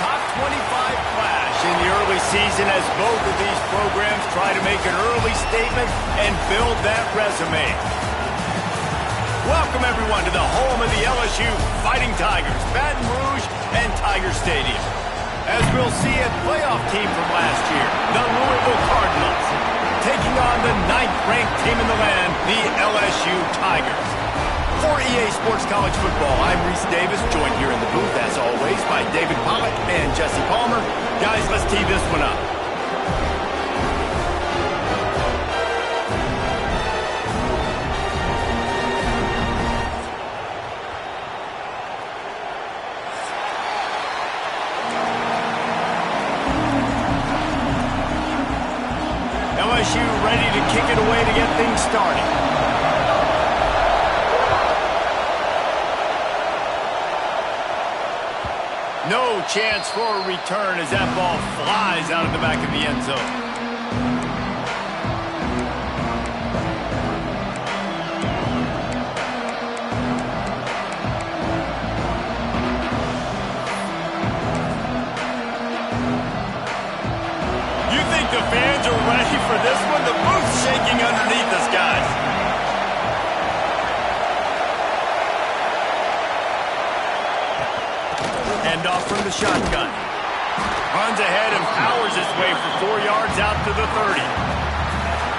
top 25 clash in the early season as both of these programs try to make an early statement and build that resume. Welcome, everyone, to the home of the LSU Fighting Tigers, Baton Rouge and Tiger Stadium. As we'll see, a playoff team from last year, the Louisville Cardinals, taking on the 9th-ranked team in the land, the LSU Tigers. For EA Sports College Football, I'm Reese Davis, joined here in the booth, as always, by David Pollack and Jesse Palmer. Guys, let's tee this one up. LSU ready to kick it away to get things started. No chance for a return as that ball flies out of the back of the end zone. You think the fans are ready for this one? The booth's shaking underneath us, guys. Off from the shotgun. Runs ahead and powers his way for 4 yards out to the 30.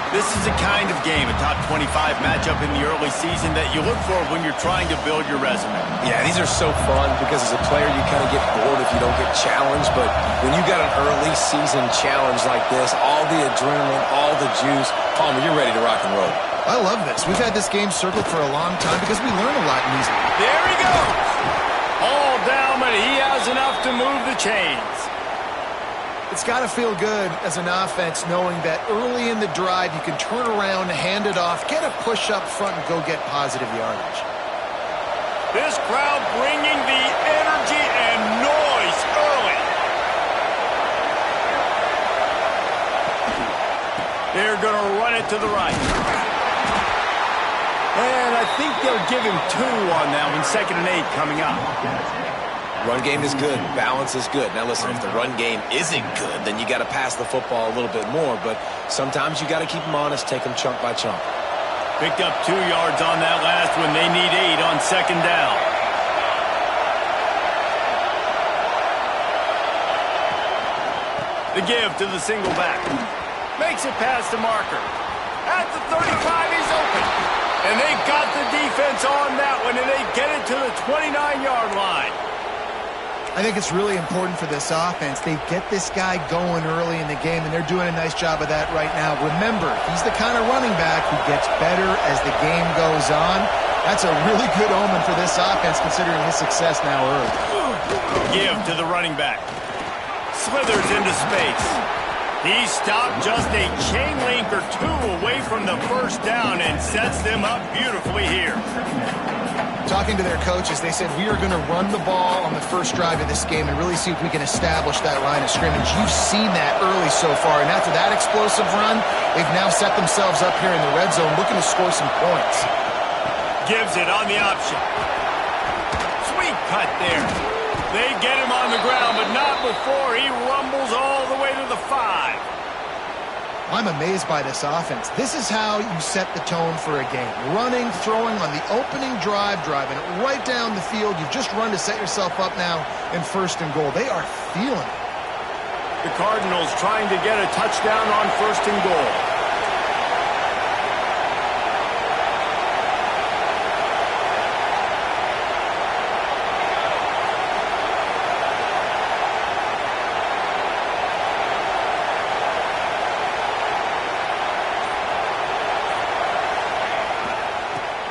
This is a kind of game, a top 25 matchup in the early season that you look for when you're trying to build your resume. Yeah, these are so fun because as a player you kind of get bored if you don't get challenged, but when you got an early season challenge like this, all the adrenaline, all the juice, Palmer, you're ready to rock and roll. I love this. We've had this game circled for a long time because we learn a lot in these games. There he goes! All down, but he has enough to move the chains. It's got to feel good as an offense knowing that early in the drive you can turn around, hand it off, get a push up front, and go get positive yardage. This crowd bringing the energy and noise early. They're going to run it to the right. And I think they'll give him 2 on that one. 2nd and 8 coming up. Run game is good. Balance is good. Now, listen, if the run game isn't good, then you got to pass the football a little bit more. But sometimes you got to keep them honest, take them chunk by chunk. Picked up 2 yards on that last one. They need 8 on 2nd down. The give to the single back. Makes it past the marker. At the 35, he's open. And they got the defense on that one, and they get it to the 29-yard line. I think it's really important for this offense. They get this guy going early in the game, and they're doing a nice job of that right now. Remember, he's the kind of running back who gets better as the game goes on. That's a really good omen for this offense, considering his success now early. Give to the running back. Slithers into space. He stopped just a chain link or 2 away from the first down and sets them up beautifully here. Talking to their coaches, they said, we are going to run the ball on the first drive of this game and really see if we can establish that line of scrimmage. You've seen that early so far, and after that explosive run, they've now set themselves up here in the red zone looking to score some points. Gives it on the option. Sweet cut there. They get him on the ground, but not before he rumbles all the way to the 5. I'm amazed by this offense. This is how you set the tone for a game. Running, throwing on the opening drive, driving it right down the field. You've just run to set yourself up now in 1st and goal. They are feeling it. The Cardinals trying to get a touchdown on 1st and goal.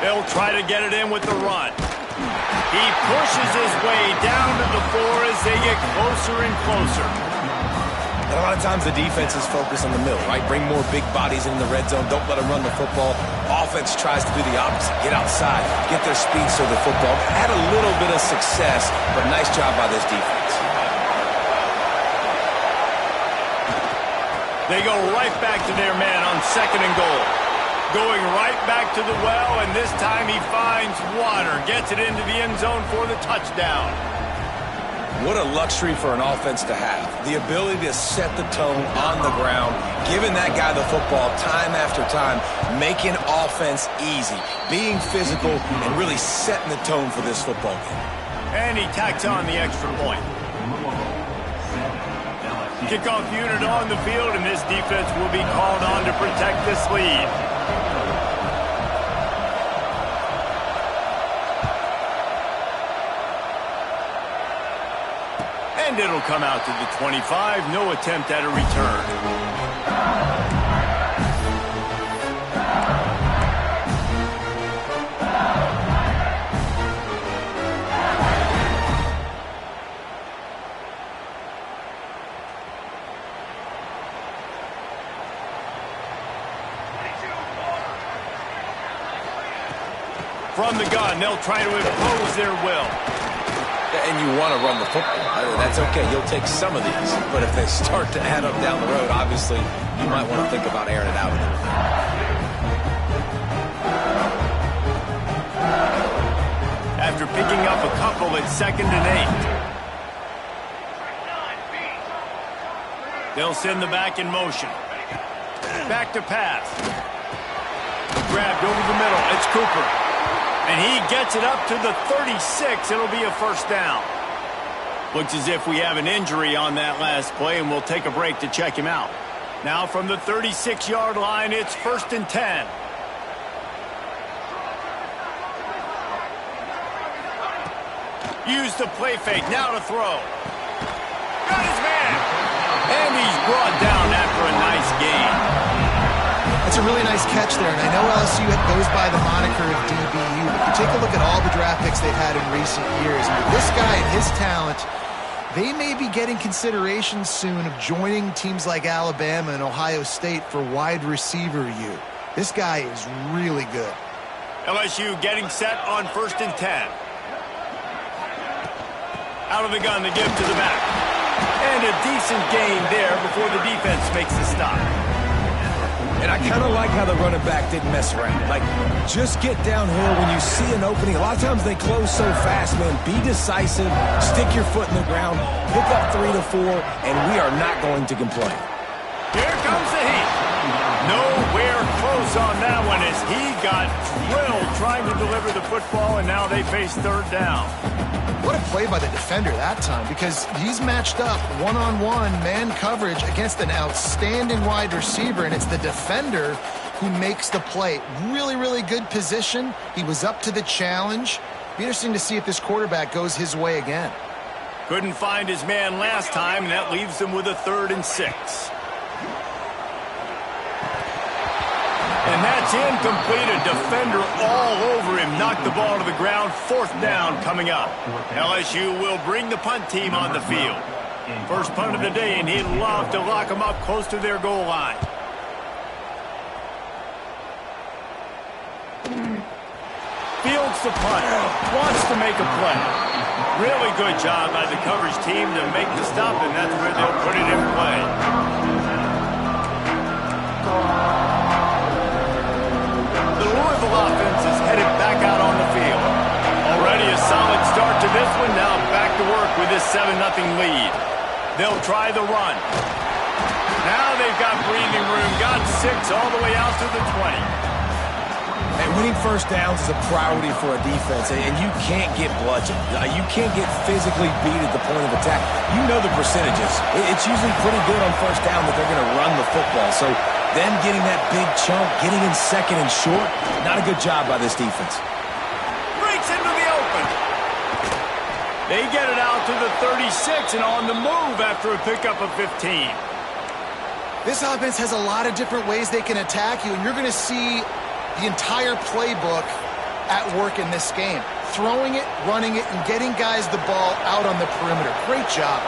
They'll try to get it in with the run. He pushes his way down to the 4 as they get closer and closer. And a lot of times the defense is focused on the middle, right? Bring more big bodies in the red zone. Don't let them run the football. Offense tries to do the opposite. Get outside. Get their speed to the football. Had a little bit of success, but nice job by this defense. They go right back to their man on 2nd and goal. Going right back to the well, and this time he finds water. Gets it into the end zone for the touchdown. What a luxury for an offense to have. The ability to set the tone on the ground, giving that guy the football time after time, making offense easy, being physical, and really setting the tone for this football game. And he tacks on the extra point. Kickoff unit on the field, and this defense will be called on to protect this lead. And it'll come out to the 25. No attempt at a return. From the gun, they'll try to impose their will. And you want to run the football. That's okay. You'll take some of these. But if they start to add up down the road, obviously, you might want to think about airing it out a little bit. After picking up a couple at 2nd and 8. They'll send the back in motion. Back to pass. Grabbed over the middle. It's Cooper. And he gets it up to the 36. It'll be a first down. Looks as if we have an injury on that last play, and we'll take a break to check him out. Now from the 36-yard line, it's 1st and 10. Use the play fake. Now to throw. Got his man. And he's brought down after a nice gain. That's a really nice catch there, and I know LSU goes by the moniker of DBU, but you take a look at all the draft picks they've had in recent years, and with this guy and his talent, they may be getting consideration soon of joining teams like Alabama and Ohio State for wide receiver U. This guy is really good. LSU getting set on 1st and 10. Out of the gun, the give to the back. And a decent gain there before the defense makes the stop. And I kind of like how the running back didn't mess around. Like, just get downhill when you see an opening. A lot of times they close so fast, man. Be decisive, stick your foot in the ground, pick up 3 to 4, and we are not going to complain. Here comes the heat. Nowhere close on that one as he got drilled trying to deliver the football, and now they face 3rd down. What a play by the defender that time, because he's matched up one-on-one man coverage against an outstanding wide receiver, and it's the defender who makes the play. Really, really good position. He was up to the challenge. Be interesting to see if this quarterback goes his way again. Couldn't find his man last time, and that leaves him with a 3rd and 6. And that's incomplete. A defender all over him. Knocked the ball to the ground. 4th down coming up. LSU will bring the punt team on the field. First punt of the day, and he'd love to lock them up close to their goal line. Fields the punt. Wants to make a play. Really good job by the coverage team to make the stop, and that's where they'll put it in play. The Louisville offense is headed back out on the field. Already a solid start to this one. Now back to work with this 7-0 lead. They'll try the run. Now they've got breathing room. Got 6 all the way out to the 20. And winning first downs is a priority for a defense, and you can't get bludgeoned. You can't get physically beat at the point of attack. You know the percentages. It's usually pretty good on first down that they're going to run the football. So them getting that big chunk, getting in 2nd and short, not a good job by this defense. Breaks into the open. They get it out to the 36 and on the move after a pickup of 15. This offense has a lot of different ways they can attack you, and you're going to see the entire playbook at work in this game. Throwing it, running it, and getting guys the ball out on the perimeter. Great job.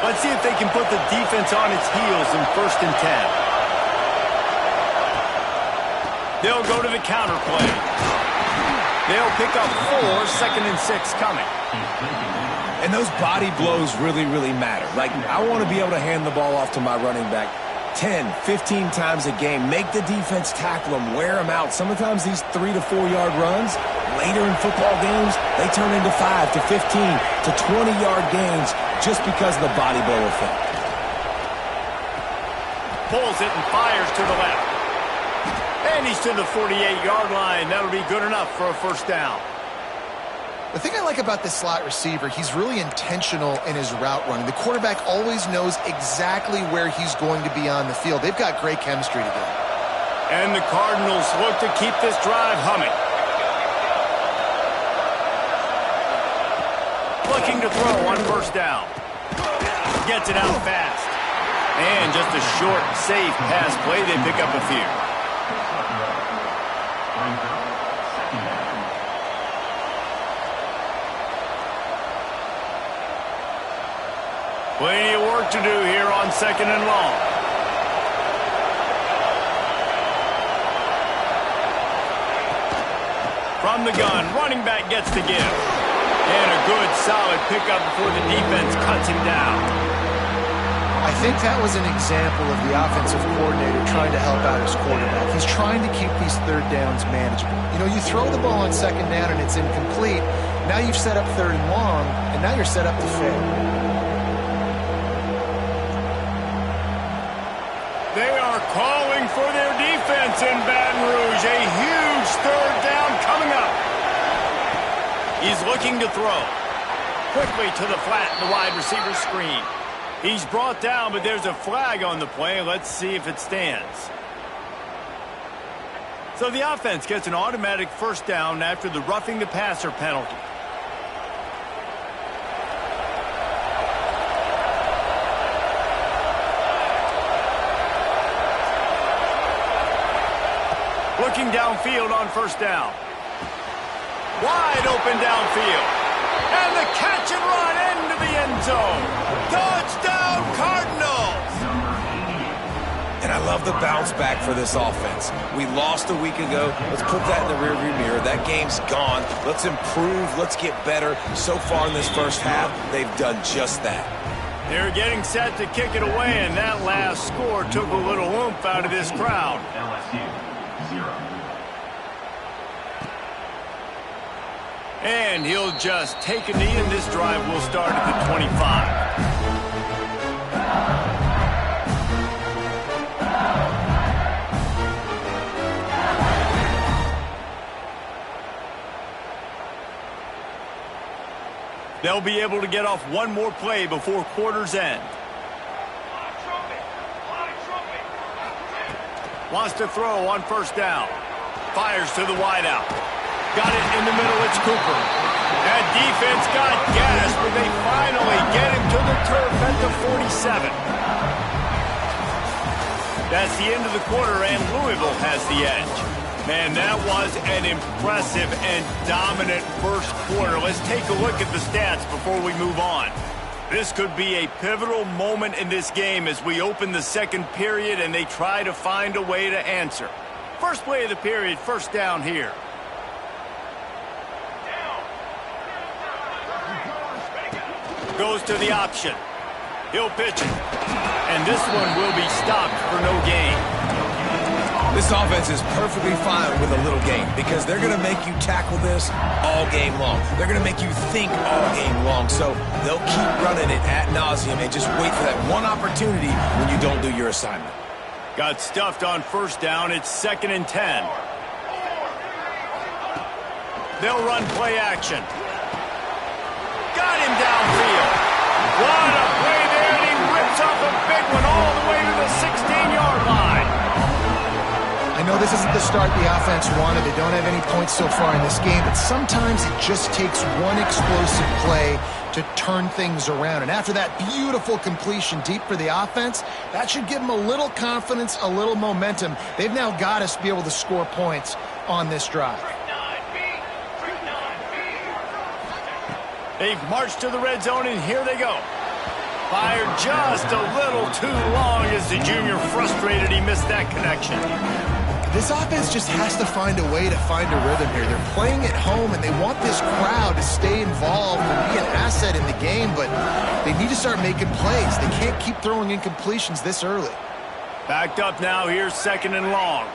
Let's see if they can put the defense on its heels in 1st and 10. They'll go to the counter play. They'll pick up 4, 2nd and 6 coming. And those body blows really, really matter. Like, I want to be able to hand the ball off to my running back 10, 15 times a game. Make the defense tackle them, wear them out. Sometimes these 3 to 4 yard runs, Later in football games, they turn into 5 to 15 to 20-yard gains just because of the body blow effect. Pulls it and fires to the left. And he's to the 48-yard line. That'll be good enough for a first down. The thing I like about this slot receiver, he's really intentional in his route running. The quarterback always knows exactly where he's going to be on the field. They've got great chemistry together. And the Cardinals look to keep this drive humming. Looking to throw on first down. Gets it out fast. And just a short, safe pass play. They pick up a few. Plenty of work to do here on 2nd and long. From the gun, running back gets to give. And a good, solid pickup before the defense cuts him down. I think that was an example of the offensive coordinator trying to help out his quarterback. He's trying to keep these third downs manageable. You know, you throw the ball on 2nd down and it's incomplete. Now you've set up 3rd and long, and now you're set up to fail. They are calling for their defense in Baton Rouge. A huge 3rd down coming up. He's looking to throw. Quickly to the flat in the wide receiver screen. He's brought down, but there's a flag on the play. Let's see if it stands. So the offense gets an automatic first down after the roughing the passer penalty. Looking downfield on first down. Wide open downfield. And the catch and run into the end zone. Touchdown, Cardinals! And I love the bounce back for this offense. We lost a week ago. Let's put that in the rearview mirror. That game's gone. Let's improve. Let's get better. So far in this first half, they've done just that. They're getting set to kick it away, and that last score took a little oomph out of this crowd. And he'll just take a knee, and this drive will start at the 25. They'll be able to get off one more play before quarter's end. Wants to throw on first down. Fires to the wideout. Got it in the middle, it's Cooper. That defense got gas, but they finally get him to the turf at the 47. That's the end of the quarter, and Louisville has the edge. Man, that was an impressive and dominant first quarter. Let's take a look at the stats before we move on. This could be a pivotal moment in this game as we open the second period and they try to find a way to answer. First play of the period, first down here. Goes to the option. He'll pitch it. And this one will be stopped for no gain. This offense is perfectly fine with a little game because they're going to make you tackle this all game long. They're going to make you think all game long. So they'll keep running it ad nauseum and just wait for that one opportunity when you don't do your assignment. Got stuffed on first down. It's 2nd and 10. They'll run play action. Got him downfield. What a play there, and he rips off a big one all the way to the 16-yard line. I know this isn't the start the offense wanted. They don't have any points so far in this game, but sometimes it just takes one explosive play to turn things around. And after that beautiful completion deep for the offense, that should give them a little confidence, a little momentum. They've now got us to be able to score points on this drive. They've marched to the red zone, and here they go. Fired just a little too long as the junior frustrated he missed that connection. This offense just has to find a way to find a rhythm here. They're playing at home, and they want this crowd to stay involved and be an asset in the game, but they need to start making plays. They can't keep throwing incompletions this early. Backed up now, here's 2nd and long.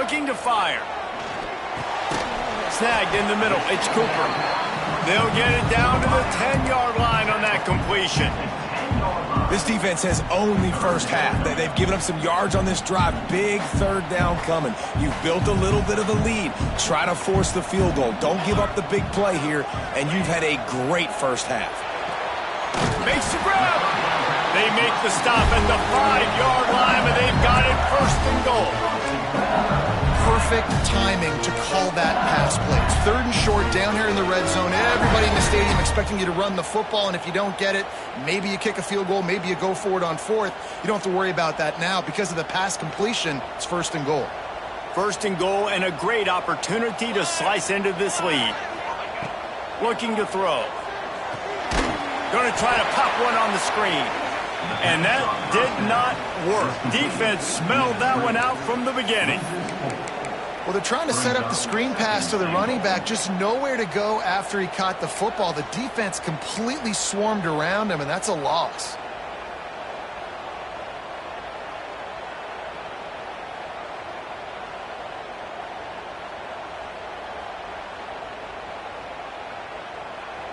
looking to fire. Snagged in the middle. It's Cooper. They'll get it down to the 10-yard line on that completion. This defense has only first half. They've given up some yards on this drive. Big third down coming. You've built a little bit of a lead. Try to force the field goal. Don't give up the big play here, and you've had a great first half. Makes the grab. They make the stop at the 5-yard line, but they've got it first and goal. Perfect timing to call that pass play. It's 3rd and short down here in the red zone. Everybody in the stadium expecting you to run the football, and if you don't get it, maybe you kick a field goal, maybe you go for it on 4th. You don't have to worry about that now. Because of the pass completion, it's 1st and goal. 1st and goal, and a great opportunity to slice into this lead. Looking to throw. Going to try to pop one on the screen. And that did not work. Defense smelled that one out from the beginning. Well, they're trying to set up the screen pass to the running back, just nowhere to go after he caught the football. The defense completely swarmed around him, and that's a loss.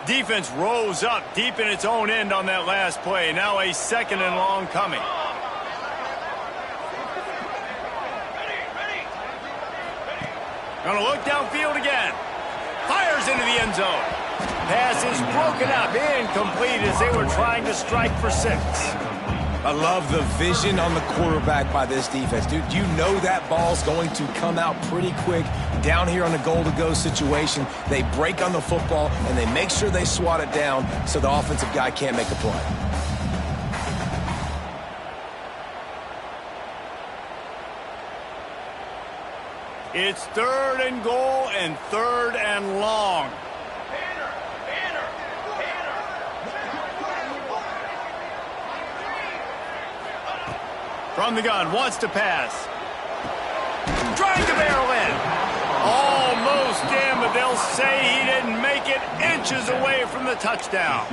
Defense rose up deep in its own end on that last play. Now a 2nd and long coming. Gonna look downfield again. Fires into the end zone. Pass is broken up, incomplete as they were trying to strike for 6. I love the vision on the quarterback by this defense. Dude, you know that ball's going to come out pretty quick. Down here on the goal-to-go situation, they break on the football, and they make sure they swat it down so the offensive guy can't make a play. It's 3rd and goal and 3rd and long. From the gun, wants to pass. Trying to barrel in. Almost in, but they'll say he didn't make it, inches away from the touchdown.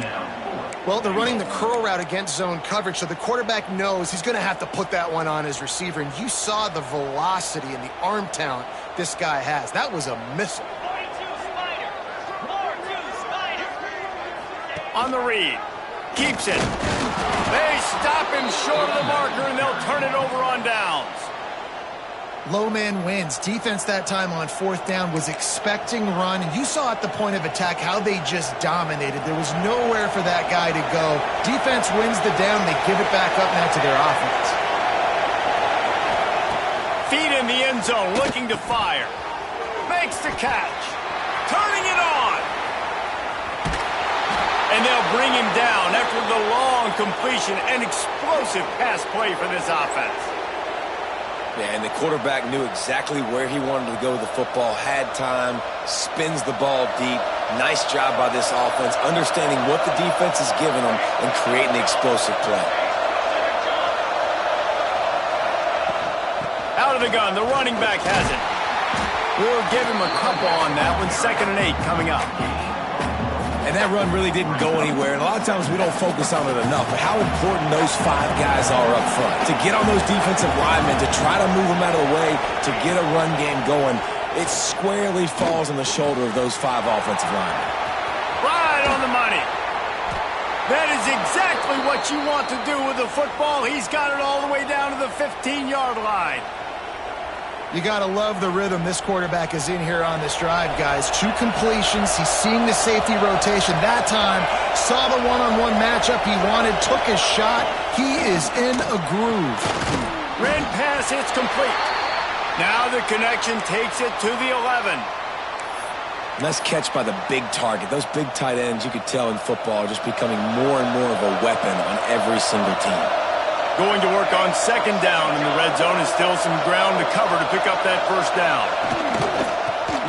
Well, they're running the curl route against zone coverage, so the quarterback knows he's going to have to put that one on his receiver. And you saw the velocity and the arm talent this guy has. That was a missile. On the read. Keeps it. They stop him short of the marker, and they'll turn it over on downs. Low man wins. Defense that time on 4th down was expecting run, and you saw at the point of attack how they just dominated. There was nowhere for that guy to go. Defense wins the down. They give it back up now to their offense. Feet in the end zone, looking to fire. Makes the catch. Turning it on. And they'll bring him down after the long completion. An explosive pass play for this offense. Yeah, and the quarterback knew exactly where he wanted to go with the football, had time, spins the ball deep. Nice job by this offense, understanding what the defense is giving them and creating the explosive play. Out of the gun, the running back has it. We'll give him a couple on that one. 2nd and 8 coming up. And that run really didn't go anywhere. And a lot of times we don't focus on it enough. But how important those 5 guys are up front. To get on those defensive linemen, to try to move them out of the way, to get a run game going, it squarely falls on the shoulder of those 5 offensive linemen. Right on the money. That is exactly what you want to do with the football. He's got it all the way down to the 15-yard line. You got to love the rhythm this quarterback is in here on this drive, guys. 2 completions. He's seeing the safety rotation. That time, saw the one-on-one matchup he wanted, took his shot. He is in a groove. Ran pass, it's complete. Now the connection takes it to the 11. Nice catch by the big target. Those big tight ends, you could tell in football, are just becoming more and more of a weapon on every single team. Going to work on 2nd down in the red zone, and still some ground to cover to pick up that 1st down.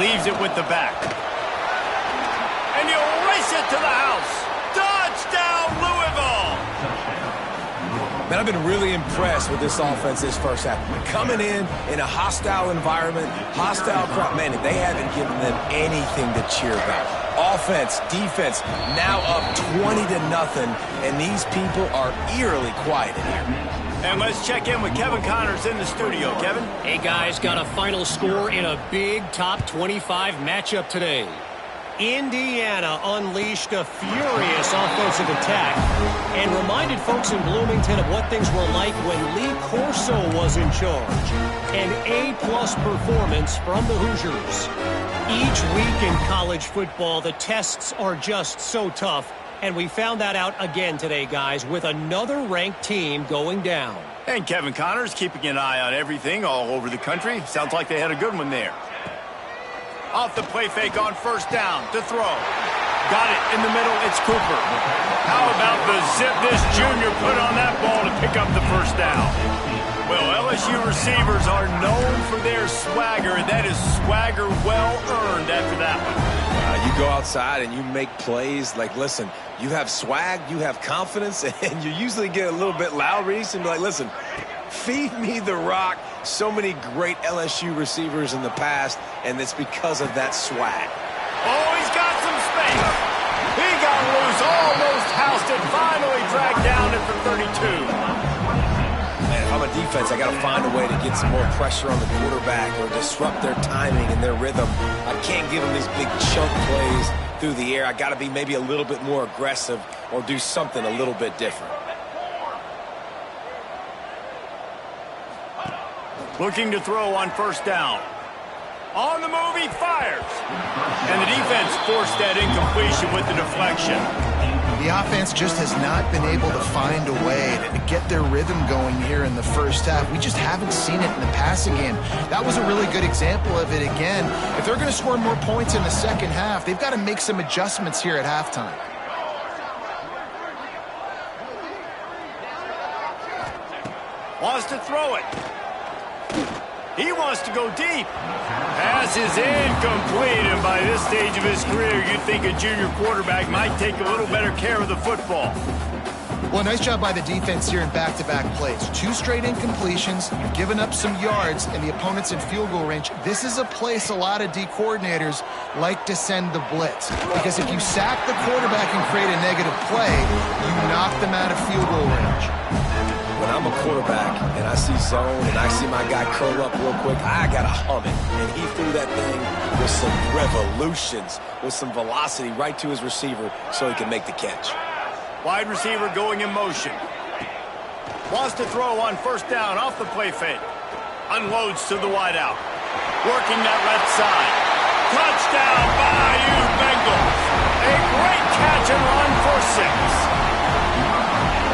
Leaves it with the back. And he'll race it to the house. Touchdown, Louisville! Man, I've been really impressed with this offense this first half. Coming in a hostile environment, hostile crowd. Man, they haven't given them anything to cheer about. Offense, defense, now up 20-0, and these people are eerily quiet in here. And let's check in with Kevin Connors in the studio. Kevin? Hey, guys, got a final score in a big top 25 matchup today. Indiana unleashed a furious offensive attack and reminded folks in Bloomington of what things were like when Lee Corso was in charge. An A-plus performance from the Hoosiers. Each week in college football, the tests are just so tough, and we found that out again today, guys, with another ranked team going down. And Kevin Connors keeping an eye on everything all over the country. Sounds like they had a good one there. Off the play fake on first down to throw. Got it in the middle. It's Cooper. How about the zip this junior put on that ball to pick up the first down? Well, LSU receivers are known for their swagger, and that is swagger well earned after that one. You go outside and you make plays. Like, listen, you have swag, you have confidence, and you usually get a little bit loud, Reese, and be like, listen, feed me the rock. So many great LSU receivers in the past, and it's because of that swag. Oh, he's got some space. He got loose, almost housed it, finally dragged down at the 32. Man, if I'm a defense, I got to find a way to get some more pressure on the quarterback or disrupt their timing and their rhythm. I can't give them these big chunk plays through the air. I got to be maybe a little bit more aggressive or do something a little bit different. Looking to throw on first down. On the move, he fires. And the defense forced that incompletion with the deflection. The offense just has not been able to find a way to get their rhythm going here in the first half. We just haven't seen it in the passing game. That was a really good example of it again. If they're going to score more points in the second half, they've got to make some adjustments here at halftime. Wants to throw it. He wants to go deep. Pass is incomplete, and by this stage of his career, you'd think a junior quarterback might take a little better care of the football. Well, nice job by the defense here in back-to-back plays. 2 straight incompletions, you've given up some yards, and the opponent's in field goal range. This is a place a lot of D coordinators like to send the blitz, because if you sack the quarterback and create a negative play, you knock them out of field goal range. When I'm a quarterback and I see zone and I see my guy curl up real quick, I got to hum it. And he threw that thing with some revolutions, with some velocity right to his receiver so he can make the catch. Wide receiver going in motion. Wants to throw on first down off the play fake. Unloads to the wideout. Working that left side. Touchdown, Bayou Bengals. A great catch and run for 6.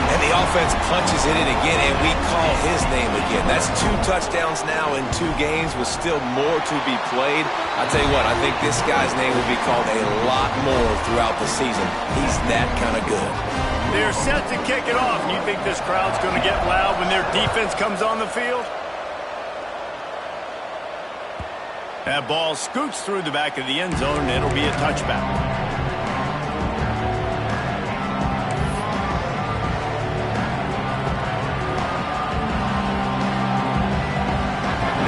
And the offense punches it in again, and we call his name again. That's 2 touchdowns now in 2 games with still more to be played. I tell you what, I think this guy's name will be called a lot more throughout the season. He's that kind of good. They're set to kick it off. You think this crowd's going to get loud when their defense comes on the field? That ball scoots through the back of the end zone, and it'll be a touchback.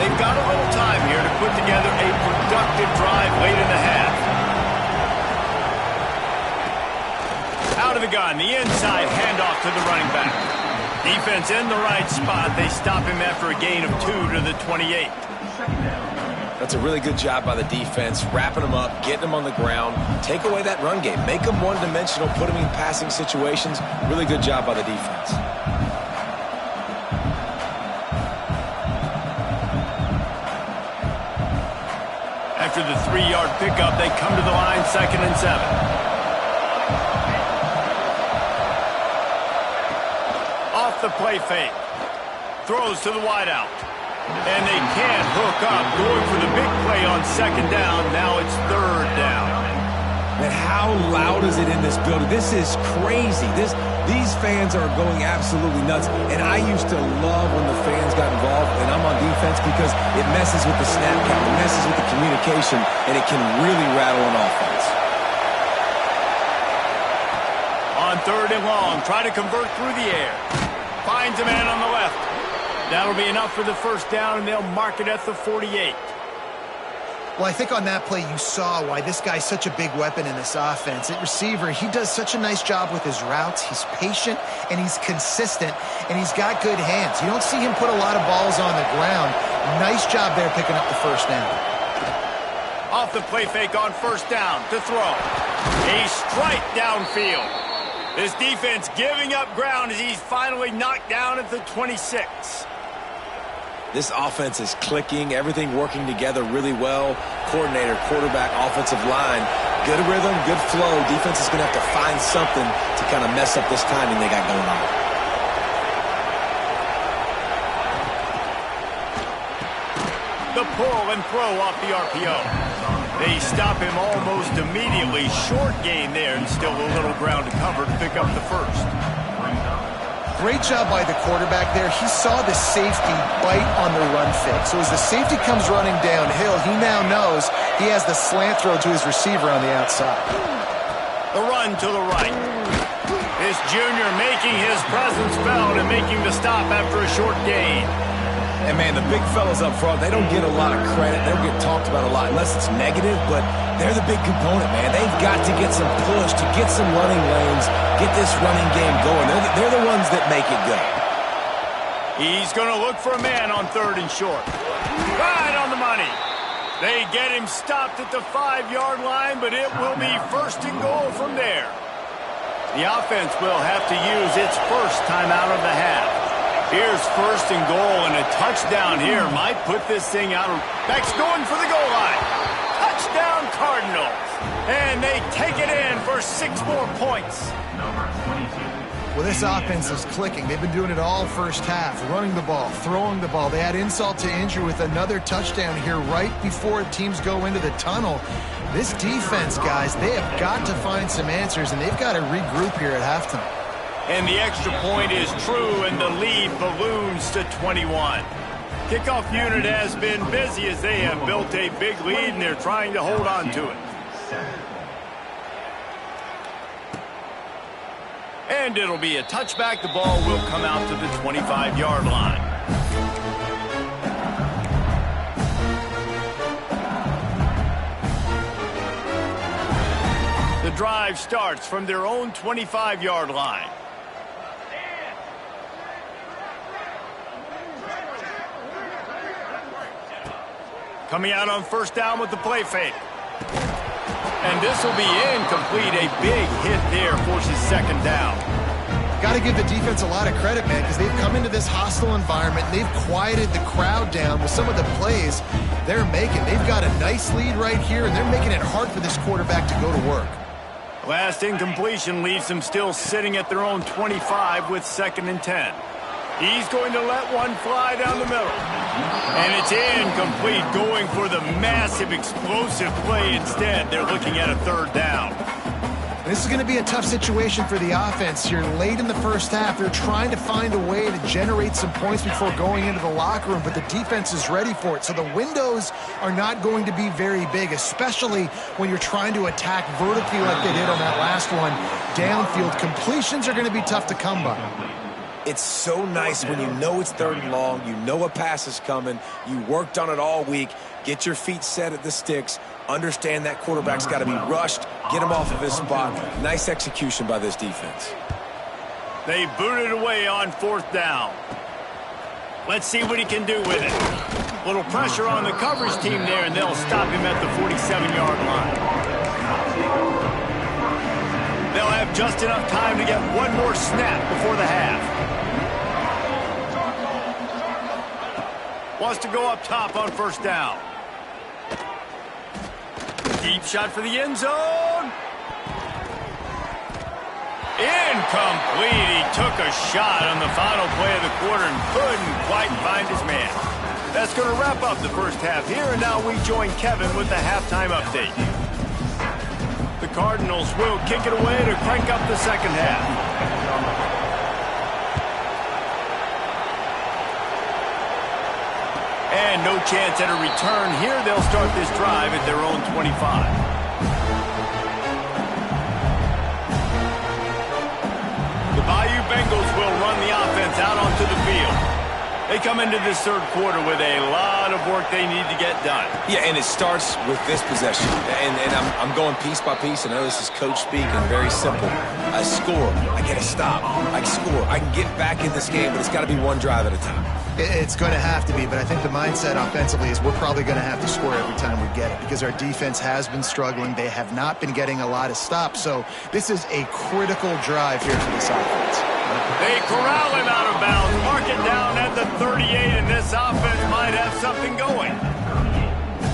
They've got a little time here to put together a productive drive late in the half. Out of the gun, the inside handoff to the running back. Defense in the right spot. They stop him after a gain of 2 to the 28. That's a really good job by the defense, wrapping them up, getting them on the ground, take away that run game, make them one-dimensional, put them in passing situations. Really good job by the defense. After the 3-yard pickup, they come to the line, 2nd and 7. Off the play fake. Throws to the wideout. And they can't hook up. Going for the big play on 2nd down. Now it's 3rd down. Man, how loud is it in this building? This is crazy. These fans are going absolutely nuts. And I used to love when the fans got involved, and I'm on defense, because it messes with the snap count, it messes with the communication, and it can really rattle an offense. On 3rd and long, try to convert through the air. Finds a man on the left. That'll be enough for the first down, and they'll mark it at the 48. Well, I think on that play you saw why this guy's such a big weapon in this offense. At receiver, he does such a nice job with his routes. He's patient, and he's consistent, and he's got good hands. You don't see him put a lot of balls on the ground. Nice job there picking up the first down. Off the play fake on first down to throw. A strike downfield. This defense giving up ground as he's finally knocked down at the 26. This offense is clicking, everything working together really well. Coordinator, quarterback, offensive line, good rhythm, good flow. Defense is going to have to find something to kind of mess up this timing they got going on. The pull and throw off the RPO. They stop him almost immediately. Short gain there and still a little ground to cover to pick up the first. Great job by the quarterback there. He saw the safety bite on the run fake. So as the safety comes running downhill, he now knows he has the slant throw to his receiver on the outside. The run to the right. This junior making his presence felt and making the stop after a short gain. And, man, the big fellas up front, they don't get a lot of credit. They don't get talked about a lot unless it's negative, but they're the big component, man. They've got to get some push, to get some running lanes, get this running game going. They're the ones that make it go. He's going to look for a man on third and short. Right on the money. They get him stopped at the 5-yard line, but it will be first and goal from there. The offense will have to use its first timeout of the half. Here's first and goal, and a touchdown here might put this thing out. Beck's going for the goal line. Touchdown Cardinals. And they take it in for 6 more points. Well, this offense is clicking. They've been doing it all first half, running the ball, throwing the ball. They had insult to injury with another touchdown here right before teams go into the tunnel. This defense, guys, they have got to find some answers, and they've got to regroup here at halftime. And the extra point is true, and the lead balloons to 21. Kickoff unit has been busy as they have built a big lead, and they're trying to hold on to it. And it'll be a touchback. The ball will come out to the 25-yard line. The drive starts from their own 25-yard line. Coming out on first down with the play fake. And this will be incomplete. A big hit there forces second down. Got to give the defense a lot of credit, man, because they've come into this hostile environment. And they've quieted the crowd down with some of the plays they're making. They've got a nice lead right here, and they're making it hard for this quarterback to go to work. Last incompletion leaves them still sitting at their own 25 with 2nd and 10. He's going to let one fly down the middle. And it's incomplete, going for the massive explosive play instead. They're looking at a 3rd down. This is going to be a tough situation for the offense here. Late in the first half, they're trying to find a way to generate some points before going into the locker room, but the defense is ready for it. So the windows are not going to be very big, especially when you're trying to attack vertically like they did on that last one. Downfield completions are going to be tough to come by. It's so nice when you know it's 3rd and long, you know a pass is coming, you worked on it all week, get your feet set at the sticks, understand that quarterback's got to be rushed, get him off of his spot. Nice execution by this defense. They booted away on 4th down. Let's see what he can do with it. A little pressure on the coverage team there, and they'll stop him at the 47-yard line. They'll have just enough time to get one more snap before the half. Wants to go up top on 1st down. Deep shot for the end zone. Incomplete. He took a shot on the final play of the quarter and couldn't quite find his man. That's going to wrap up the first half here, and now we join Kevin with the halftime update. The Cardinals will kick it away to crank up the second half. And no chance at a return here. They'll start this drive at their own 25. The Bayou Bengals will run the offense out onto the field. They come into this third quarter with a lot of work they need to get done. Yeah, and it starts with this possession. And I'm going piece by piece. I know this is coach speak and very simple. I score. I get a stop. I score. I can get back in this game, but it's got to be one drive at a time. It's going to have to be, but I think the mindset offensively is we're probably going to have to score every time we get it because our defense has been struggling. They have not been getting a lot of stops, so this is a critical drive here for this offense. They corral him out of bounds, mark it down at the 38, and this offense might have something going.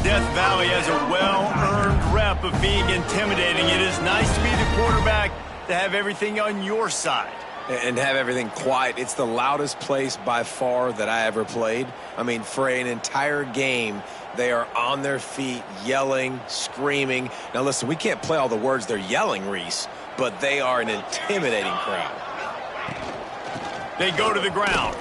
Death Valley has a well-earned rep of being intimidating. It is nice to be the quarterback to have everything on your side. And have everything quiet. It's the loudest place by far that I ever played. I mean, for an entire game, they are on their feet, yelling, screaming. Now, listen, we can't play all the words they're yelling, Reese, but they are an intimidating crowd. They go to the ground.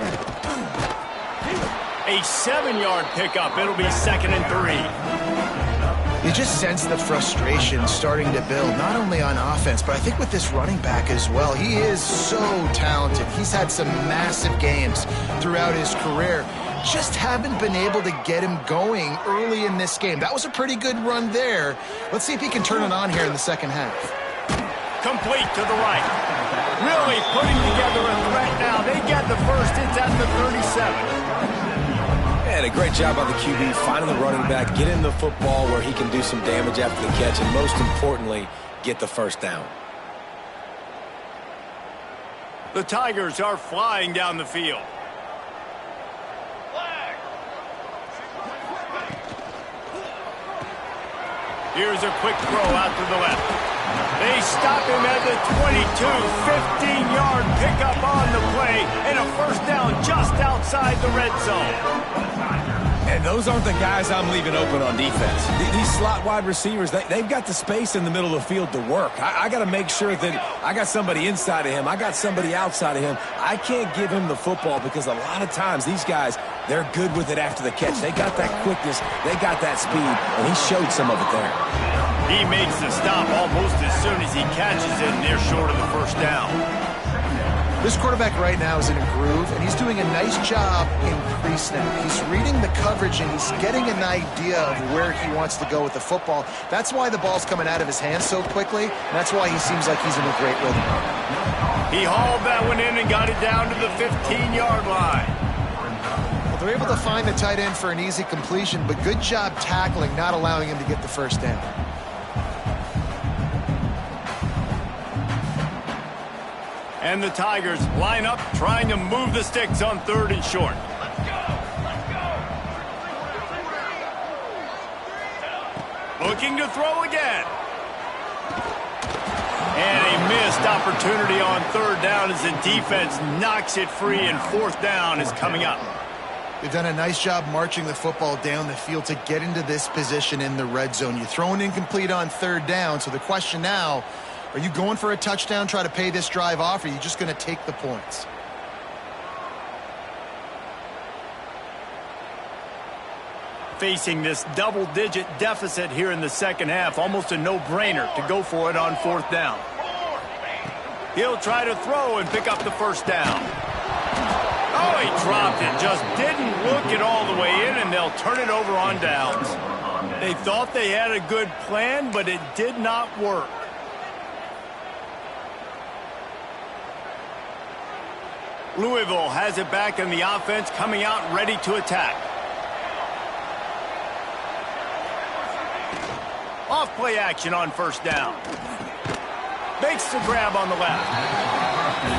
A 7-yard pickup. It'll be 2nd and 3. You just sense the frustration starting to build, not only on offense, but I think with this running back as well. He is so talented. He's had some massive games throughout his career. Just haven't been able to get him going early in this game. That was a pretty good run there. Let's see if he can turn it on here in the second half. Complete to the right. Really putting together a threat now. They get the first. It's at the 37. And a great job by the QB finding the running back, getting the football where he can do some damage after the catch, and most importantly, get the first down. The Tigers are flying down the field. Here's a quick throw out to the left. They stop him at the 22, 15-yard pickup on the play, and a first down just outside the red zone. And those aren't the guys I'm leaving open on defense. These slot wide receivers, they've got the space in the middle of the field to work. I got to make sure that I got somebody inside of him. I got somebody outside of him. I can't give him the football because a lot of times these guys, they're good with it after the catch. They got that quickness. They got that speed, and he showed some of it there. He makes the stop almost as soon as he catches it near short of the first down. This quarterback right now is in a groove, and he's doing a nice job in pre-snap. He's reading the coverage, and he's getting an idea of where he wants to go with the football. That's why the ball's coming out of his hands so quickly, and that's why he seems like he's in a great rhythm. He hauled that one in and got it down to the 15-yard line. Well, they're able to find the tight end for an easy completion, but good job tackling, not allowing him to get the first down. And the Tigers line up, trying to move the sticks on 3rd and short. Looking to throw again. And a missed opportunity on 3rd down as the defense knocks it free, and 4th down is coming up. They've done a nice job marching the football down the field to get into this position in the red zone. You're throwing incomplete on 3rd down, so the question now, are you going for a touchdown, try to pay this drive off, or are you just going to take the points? Facing this double-digit deficit here in the second half, almost a no-brainer to go for it on 4th down. He'll try to throw and pick up the first down. Oh, he dropped it, just didn't look it all the way in, and they'll turn it over on downs. They thought they had a good plan, but it did not work. Louisville has it back in the offense, coming out ready to attack. Off-play action on 1st down. Makes the grab on the left.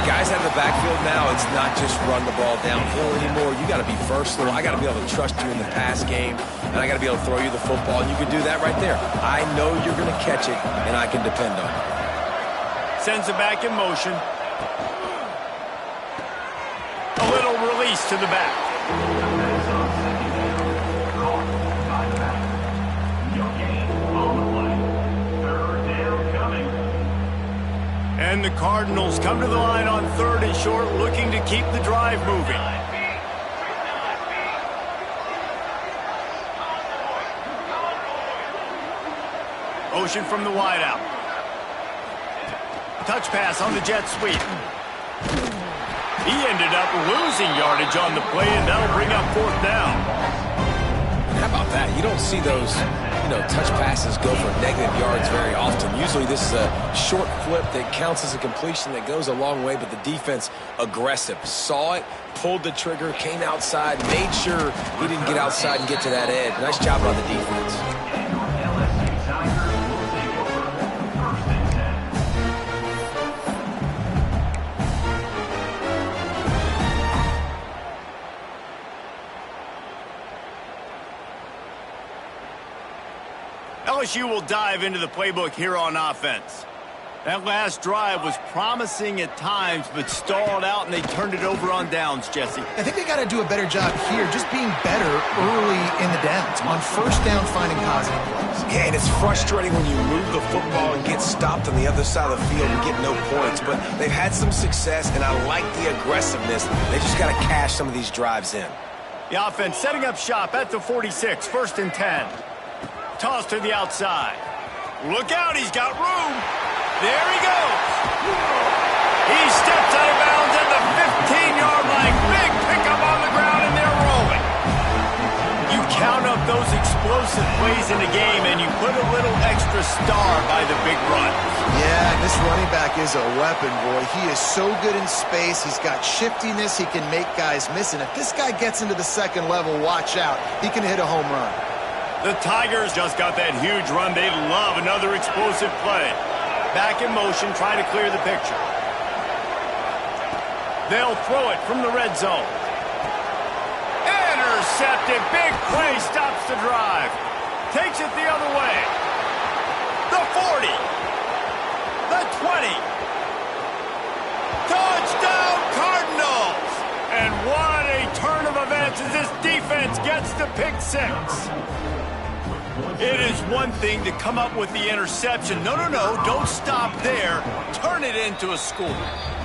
Guys out of the backfield now, it's not just run the ball downhill anymore. You got to be versatile. I got to be able to trust you in the pass game, and I got to be able to throw you the football, and you can do that right there. I know you're going to catch it, and I can depend on it. Sends it back in motion. A little release to the back. And the Cardinals come to the line on 3rd and short, looking to keep the drive moving. Motion from the wideout. Touch pass on the jet sweep. He ended up losing yardage on the play, and that'll bring up 4th down. How about that? You don't see those, touch passes go for negative yards very often. Usually this is a short flip that counts as a completion that goes a long way, but the defense aggressive. Saw it, pulled the trigger, came outside, made sure he didn't get outside and get to that edge. Nice job on the defense. LSU will dive into the playbook here on offense. That last drive was promising at times, but stalled out, and they turned it over on downs, Jesse. I think they got to do a better job here, just being better early in the downs. On 1st down, finding positive plays. Yeah, and it's frustrating when you move the football and get stopped on the other side of the field and get no points. But they've had some success, and I like the aggressiveness. They just got to cash some of these drives in. The offense setting up shop at the 46, 1st and 10. Toss to the outside. Look out, he's got room. There he goes. He steps out of bounds at the 15-yard line. Big pickup on the ground, and they're rolling. You count up those explosive plays in the game, and you put a little extra star by the big run. Yeah, this running back is a weapon, boy. He is so good in space. He's got shiftiness. He can make guys miss. And if this guy gets into the 2nd level, watch out. He can hit a home run. The Tigers just got that huge run. They love another explosive play. Back in motion, trying to clear the picture. They'll throw it from the red zone. Intercepted. Big play stops the drive. Takes it the other way. The 40. The 20. Touchdown Cardinals. And what a turn of events as this defense gets the pick 6. It is one thing to come up with the interception. No, don't stop there. Turn it into a score.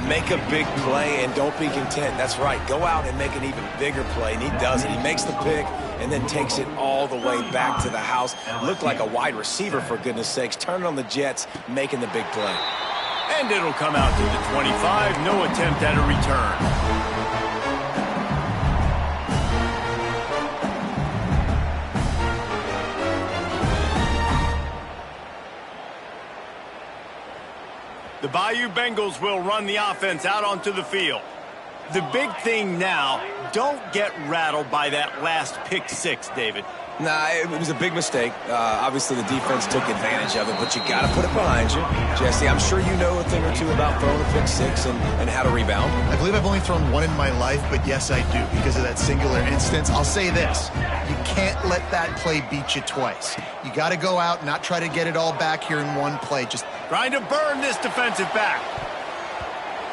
Make a big play and don't be content. That's right. Go out and make an even bigger play, and he does it. He makes the pick and then takes it all the way back to the house. Looked like a wide receiver, for goodness sakes. Turning on the jets, making the big play. And it'll come out to the 25. No attempt at a return. The Bayou Bengals will run the offense out onto the field. The big thing now, don't get rattled by that last pick 6, David. Nah, it was a big mistake. Obviously, the defense took advantage of it, but you got to put it behind you. Jesse, I'm sure you know a thing or two about throwing a pick 6 and how to rebound. I believe I've only thrown one in my life, but yes, I do, because of that singular instance. I'll say this. You can't let that play beat you twice. You got to go out and not try to get it all back here in one play. Just trying to burn this defensive back.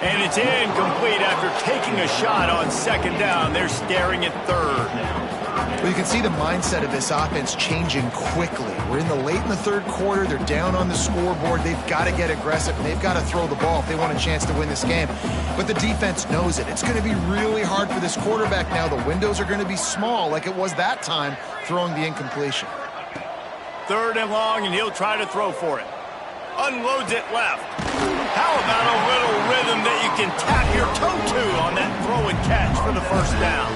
And it's incomplete after taking a shot on 2nd down. They're staring at 3rd. Well, you can see the mindset of this offense changing quickly. We're late in the 3rd quarter. They're down on the scoreboard. They've got to get aggressive, and they've got to throw the ball if they want a chance to win this game. But the defense knows it. It's going to be really hard for this quarterback now. The windows are going to be small like it was that time throwing the incompletion. 3rd and long, and he'll try to throw for it. Unloads it left. How about a little rhythm that you can tap your toe to on that throw and catch for the 1st down?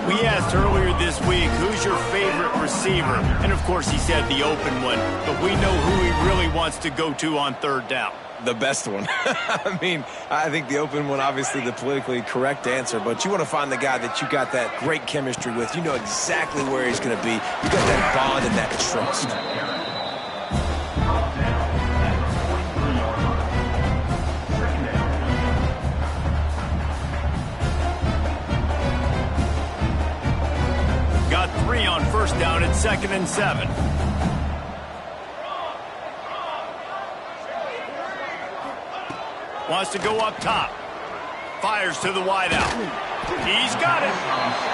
We asked earlier this week, who's your favorite receiver? And, of course, he said the open one. But we know who he really wants to go to on 3rd down. The best one. I think the open one, obviously the politically correct answer. But you want to find the guy that you got that great chemistry with. You know exactly where he's going to be. You got that bond and that trust. Got 3 on 1st down at 2nd and 7. Wants to go up top. Fires to the wideout. He's got it.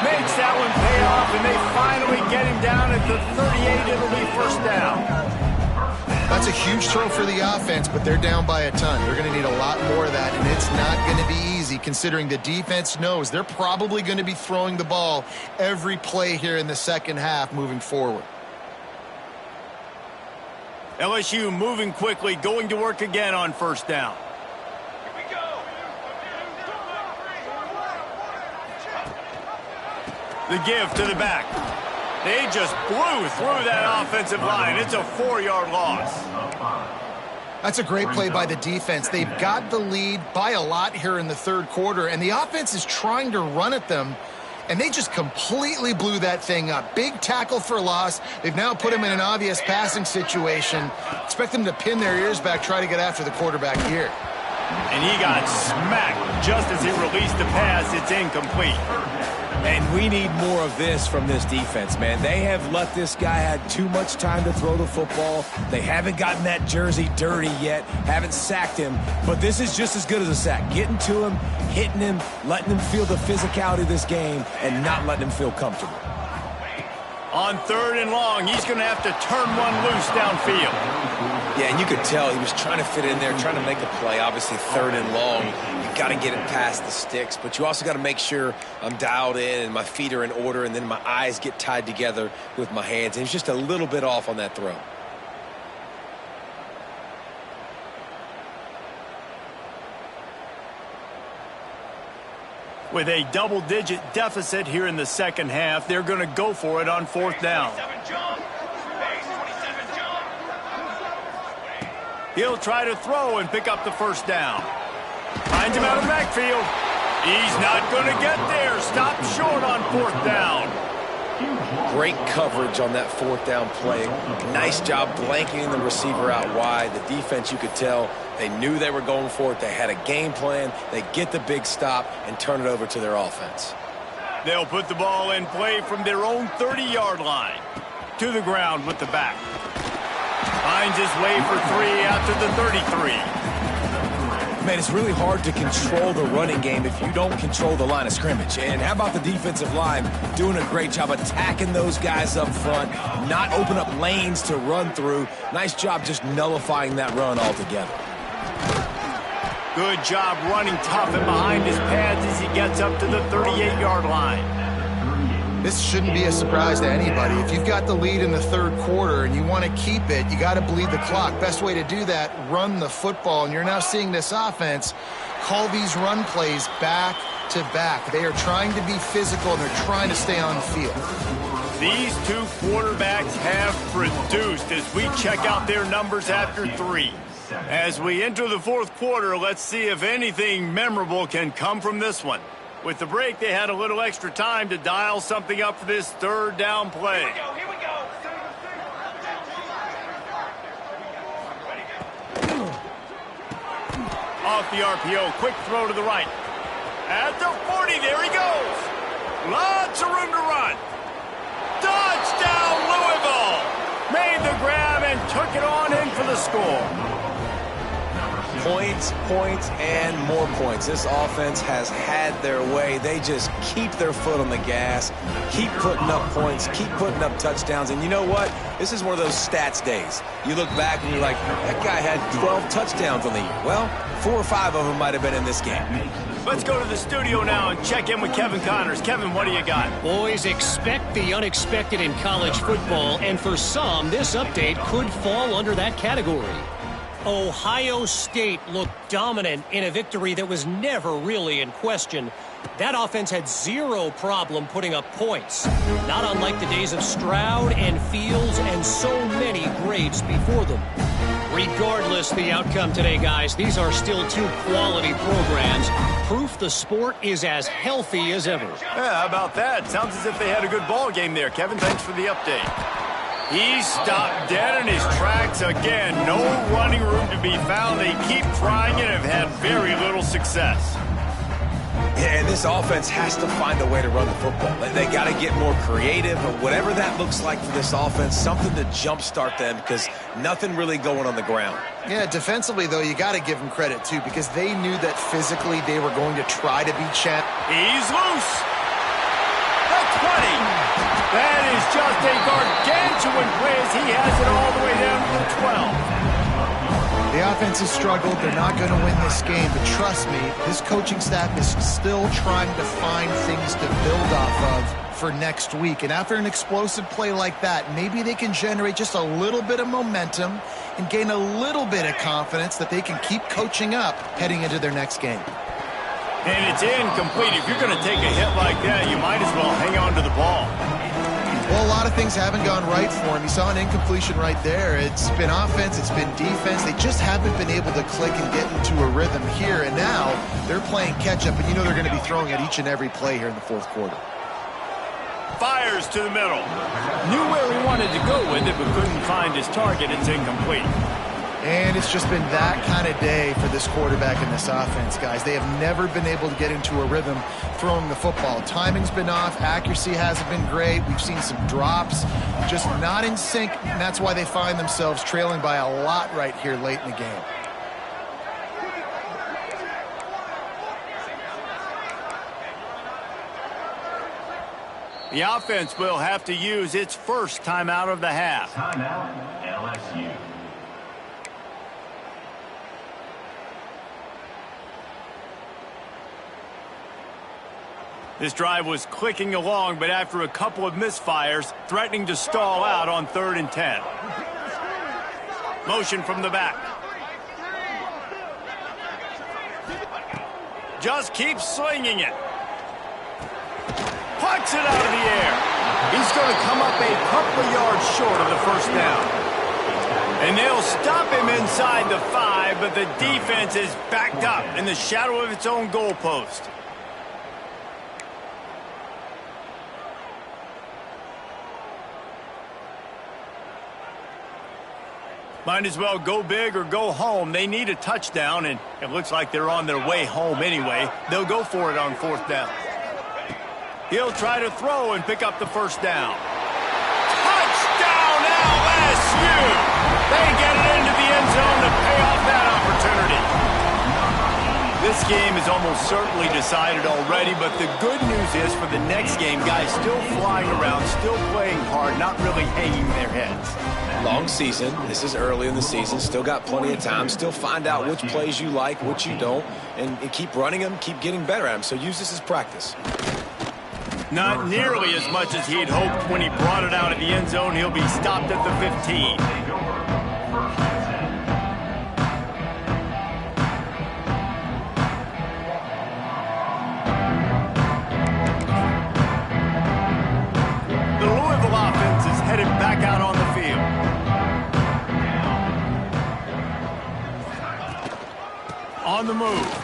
Makes that one pay off, and they finally get him down at the 38. It'll be 1st down. That's a huge throw for the offense, but they're down by a ton. They're going to need a lot more of that, and it's not going to be easy considering the defense knows they're probably going to be throwing the ball every play here in the 2nd half moving forward. LSU moving quickly, going to work again on 1st down. The give to the back. They just blew through that offensive line. It's a 4-yard loss. That's a great play by the defense. They've got the lead by a lot here in the third quarter, and the offense is trying to run at them, and they just completely blew that thing up. Big tackle for loss. They've now put them in an obvious passing situation. Expect them to pin their ears back, try to get after the quarterback here. And he got smacked just as he released the pass. It's incomplete. And we need more of this from this defense, man. They have let this guy have too much time to throw the football. They haven't gotten that jersey dirty yet, haven't sacked him. But this is just as good as a sack. Getting to him, hitting him, letting him feel the physicality of this game, and not letting him feel comfortable. On 3rd and long, he's going to have to turn one loose downfield. Yeah, and you could tell he was trying to fit in there, trying to make a play. Obviously, 3rd and long. You got to get it past the sticks, but you also got to make sure I'm dialed in and my feet are in order, and then my eyes get tied together with my hands. And he's just a little bit off on that throw. With a double-digit deficit here in the second half, they're going to go for it on 4th down. He'll try to throw and pick up the 1st down. Finds him out of the backfield. He's not going to get there. Stop short on 4th down. Great coverage on that 4th down play. Nice job blanketing the receiver out wide. The defense, you could tell, they knew they were going for it. They had a game plan. They get the big stop and turn it over to their offense. They'll put the ball in play from their own 30-yard line. To the ground with the back. Finds his way for 3 out to the 33. Man, it's really hard to control the running game if you don't control the line of scrimmage. And how about the defensive line doing a great job attacking those guys up front, not open up lanes to run through. Nice job just nullifying that run altogether. Good job running tough and behind his pads as he gets up to the 38-yard line. This shouldn't be a surprise to anybody. If you've got the lead in the third quarter and you want to keep it, you got to bleed the clock. Best way to do that, run the football. And you're now seeing this offense call these run plays back to back. They are trying to be physical, and they're trying to stay on the field. These two quarterbacks have produced as we check out their numbers after 3. As we enter the 4th quarter, let's see if anything memorable can come from this one. With the break, they had a little extra time to dial something up for this 3rd down play. Here we go. Off the RPO, quick throw to the right. At the 40, there he goes. Lots of room to run. Touchdown, Louisville. Made the grab and took it on in for the score. Points, points, and more points. This offense has had their way. They just keep their foot on the gas, keep putting up points, keep putting up touchdowns. And you know what? This is one of those stats days. You look back and you're like, that guy had 12 touchdowns on the year. Well, 4 or 5 of them might have been in this game. Let's go to the studio now and check in with Kevin Connors. Kevin, what do you got? Boys, expect the unexpected in college football, and for some, this update could fall under that category. Ohio State looked dominant in a victory that was never really in question. That offense had zero problem putting up points, not unlike the days of Stroud and Fields and so many greats before them. Regardless the outcome today, guys, these are still 2 quality programs. Proof the sport is as healthy as ever. Yeah, how about that? Sounds as if they had a good ball game there. Kevin, thanks for the update. He stopped dead in his tracks again. No running room to be found. They keep trying it and have had very little success. Yeah, and this offense has to find a way to run the football. They got to get more creative, or whatever that looks like for this offense, something to jumpstart them, because nothing really going on the ground. Yeah, defensively, though, you got to give them credit, too, because they knew that physically they were going to try to be champ. He's loose. The 20. That is just a gargantuan play as he has it all the way down to the 12. The offense has struggled. They're not going to win this game, but trust me, this coaching staff is still trying to find things to build off of for next week. And after an explosive play like that, maybe they can generate just a little bit of momentum and gain a little bit of confidence that they can keep coaching up heading into their next game. And it's incomplete. If you're going to take a hit like that, you might as well hang on to the ball. Well, a lot of things haven't gone right for him. You saw an incompletion right there. It's been offense, it's been defense. They just haven't been able to click and get into a rhythm here. And now they're playing catch-up, and you know they're going to be throwing at each and every play here in the fourth quarter. Fires to the middle. Knew where he wanted to go with it, but couldn't find his target. It's incomplete. And it's just been that kind of day for this quarterback in this offense, guys. They have never been able to get into a rhythm throwing the football. Timing's been off. Accuracy hasn't been great. We've seen some drops, just not in sync, and that's why they find themselves trailing by a lot right here late in the game. The offense will have to use its first timeout of the half. Timeout, LSU. This drive was clicking along, but after a couple of misfires, threatening to stall out on 3rd and 10. Motion from the back. Just keeps slinging it. Pucks it out of the air. He's going to come up a couple of yards short of the first down. And they'll stop him inside the 5, but the defense is backed up in the shadow of its own goalpost. Might as well go big or go home. They need a touchdown, and it looks like they're on their way home anyway. They'll go for it on 4th down. He'll try to throw and pick up the first down. Touchdown, LSU! They get it into the end zone to pay off that opportunity. This game is almost certainly decided already, but the good news is for the next game, guys still flying around, still playing hard, not really hanging their heads. Long season. This is early in the season. Still got plenty of time. Still find out which plays you like, which you don't, and keep running them, keep getting better at them. So use this as practice. Not nearly as much as he'd hoped when he brought it out of the end zone. He'll be stopped at the 15. The Louisville offense is headed back out on the field. On the move.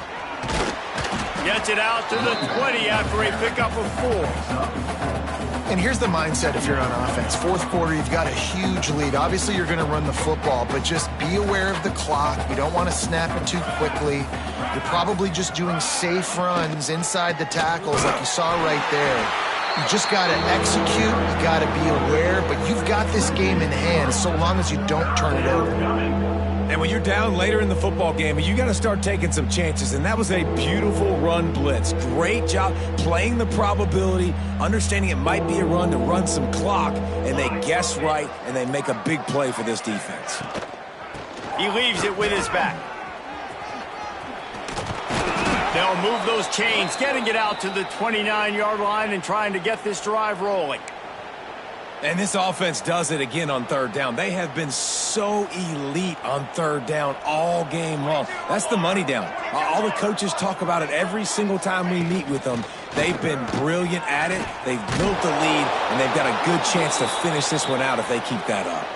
Gets it out to the 20 after a pickup of 4. And here's the mindset if you're on offense. Fourth quarter, you've got a huge lead. Obviously, you're going to run the football, but just be aware of the clock. You don't want to snap it too quickly. You're probably just doing safe runs inside the tackles like you saw right there. You just got to execute. You got to be aware, but you've got this game in hand so long as you don't turn it over. And when you're down later in the football game, you got to start taking some chances. And that was a beautiful run blitz. Great job playing the probability, understanding it might be a run to run some clock, and they guess right, and they make a big play for this defense. He leaves it with his back. They'll move those chains, getting it out to the 29-yard line and trying to get this drive rolling. And this offense does it again on 3rd down. They have been so elite on 3rd down all game long. That's the money down. All the coaches talk about it every single time we meet with them. They've been brilliant at it. They've built the lead, and they've got a good chance to finish this one out if they keep that up.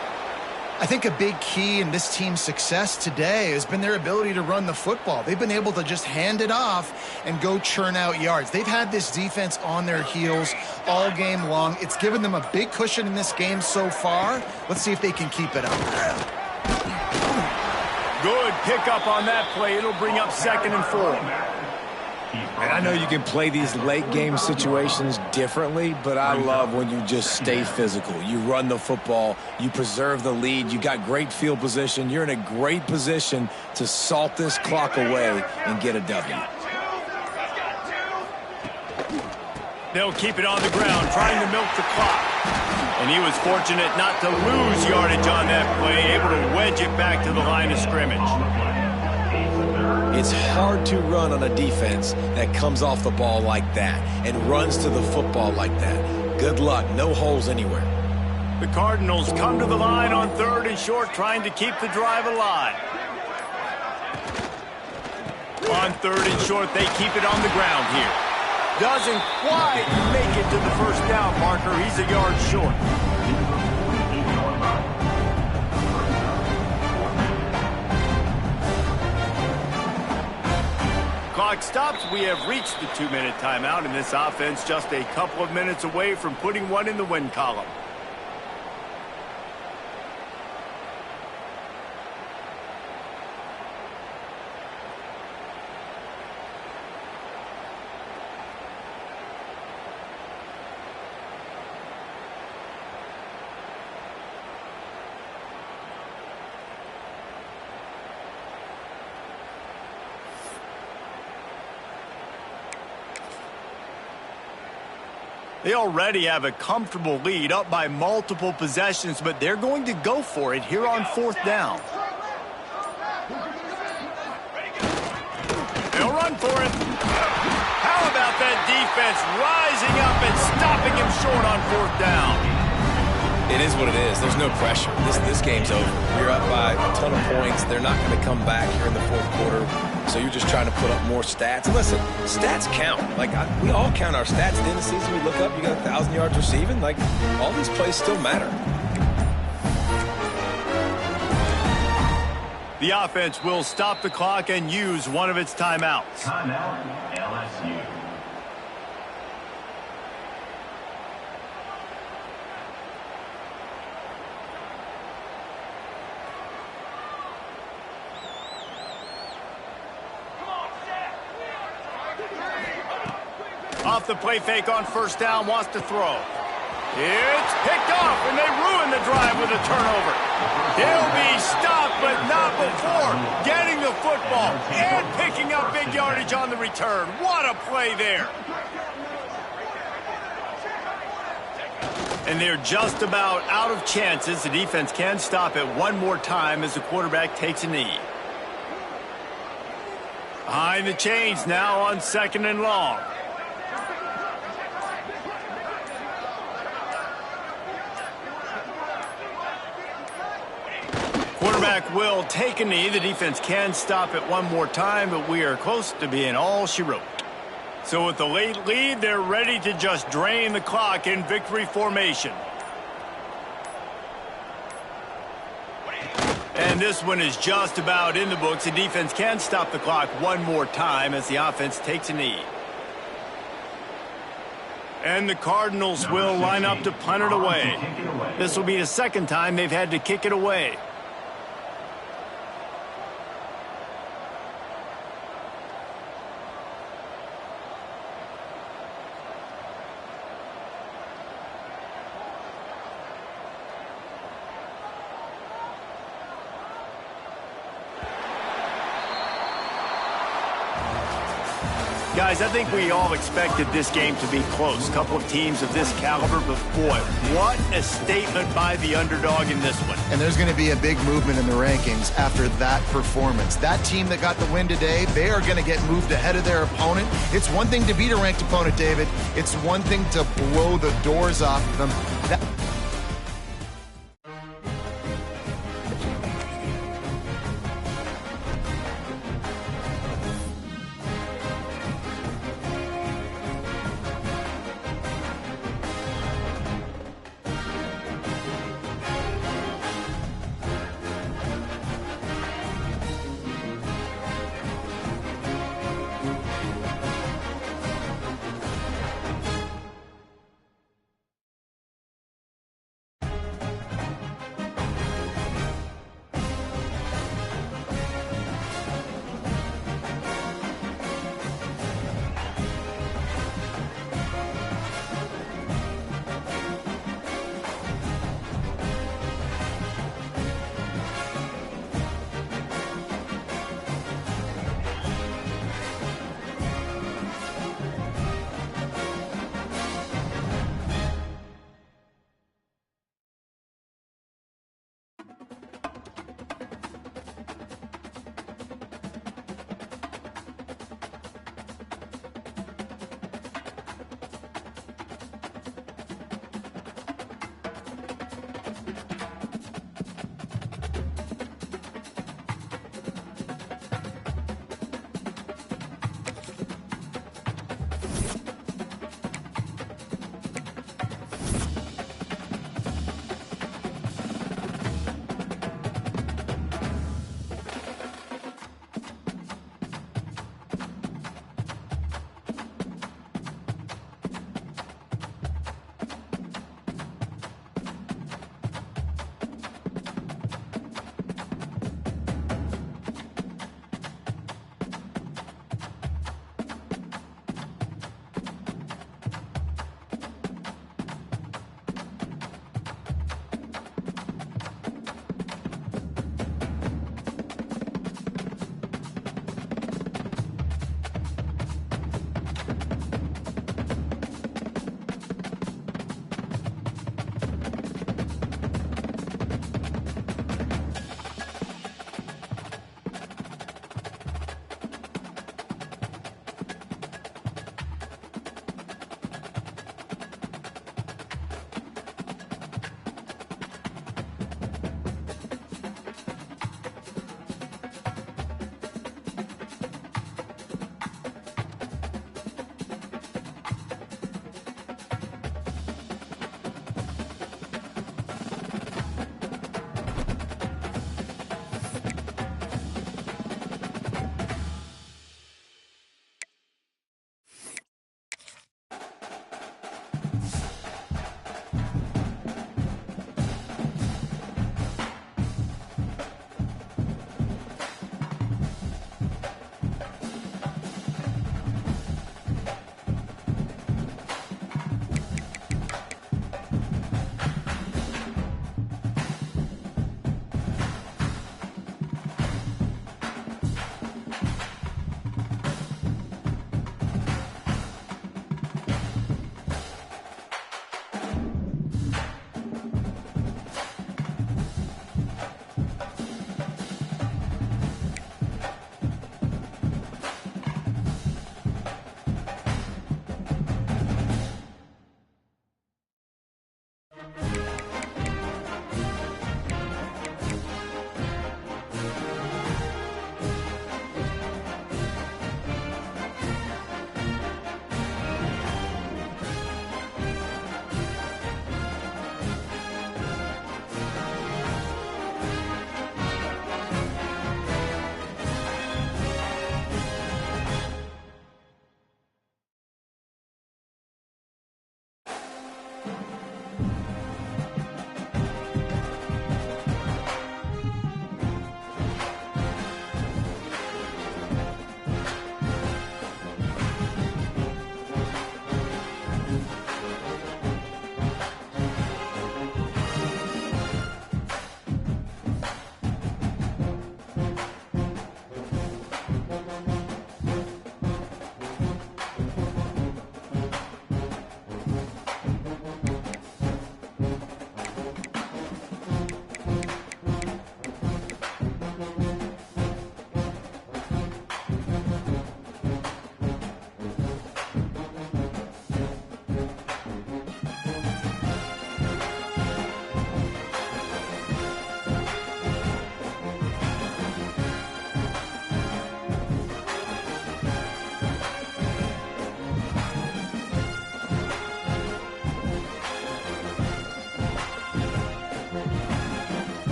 I think a big key in this team's success today has been their ability to run the football. They've been able to just hand it off and go churn out yards. They've had this defense on their heels all game long. It's given them a big cushion in this game so far. Let's see if they can keep it up. Good pickup on that play. It'll bring up 2nd and 4. And I know you can play these late game situations differently, but I love when you just stay physical. You run the football, you preserve the lead, you got great field position, you're in a great position to salt this clock away and get a W. They'll keep it on the ground, trying to milk the clock. And he was fortunate not to lose yardage on that play, able to wedge it back to the line of scrimmage. It's hard to run on a defense that comes off the ball like that and runs to the football like that. Good luck. No holes anywhere. The Cardinals come to the line on 3rd and short, trying to keep the drive alive. On 3rd and short, they keep it on the ground here. Doesn't quite make it to the first down marker. He's a yard short. Clock stops. We have reached the 2-minute timeout, and this offense just a couple of minutes away from putting one in the win column. They already have a comfortable lead, up by multiple possessions, but they're going to go for it here on 4th down. They'll run for it. How about that defense rising up and stopping him short on 4th down? It is what it is. There's no pressure. This game's over. You're up by a ton of points. They're not going to come back here in the 4th quarter. So you're just trying to put up more stats. And listen, stats count. We all count our stats. At the end of the season, we look up, you got 1,000 yards receiving. All these plays still matter. The offense will stop the clock and use one of its timeouts. Timeout, LSU. Off the play fake on 1st down, wants to throw. It's picked off, and they ruin the drive with a turnover. He'll be stopped, but not before getting the football and picking up big yardage on the return. What a play there. And they're just about out of chances. The defense can stop it one more time as the quarterback takes a knee. Behind the chains now on 2nd and long. Quarterback will take a knee. The defense can stop it one more time, but we are close to being all she wrote. So with the late lead, they're ready to just drain the clock in victory formation. And this one is just about in the books. The defense can stop the clock one more time as the offense takes a knee. And the Cardinals will line up to punt it away. This will be the 2nd time they've had to kick it away. Guys, I think we all expected this game to be close. A couple of teams of this caliber, but boy, what a statement by the underdog in this one. And there's going to be a big movement in the rankings after that performance. That team that got the win today, they are going to get moved ahead of their opponent. It's one thing to beat a ranked opponent, David. It's one thing to blow the doors off of them.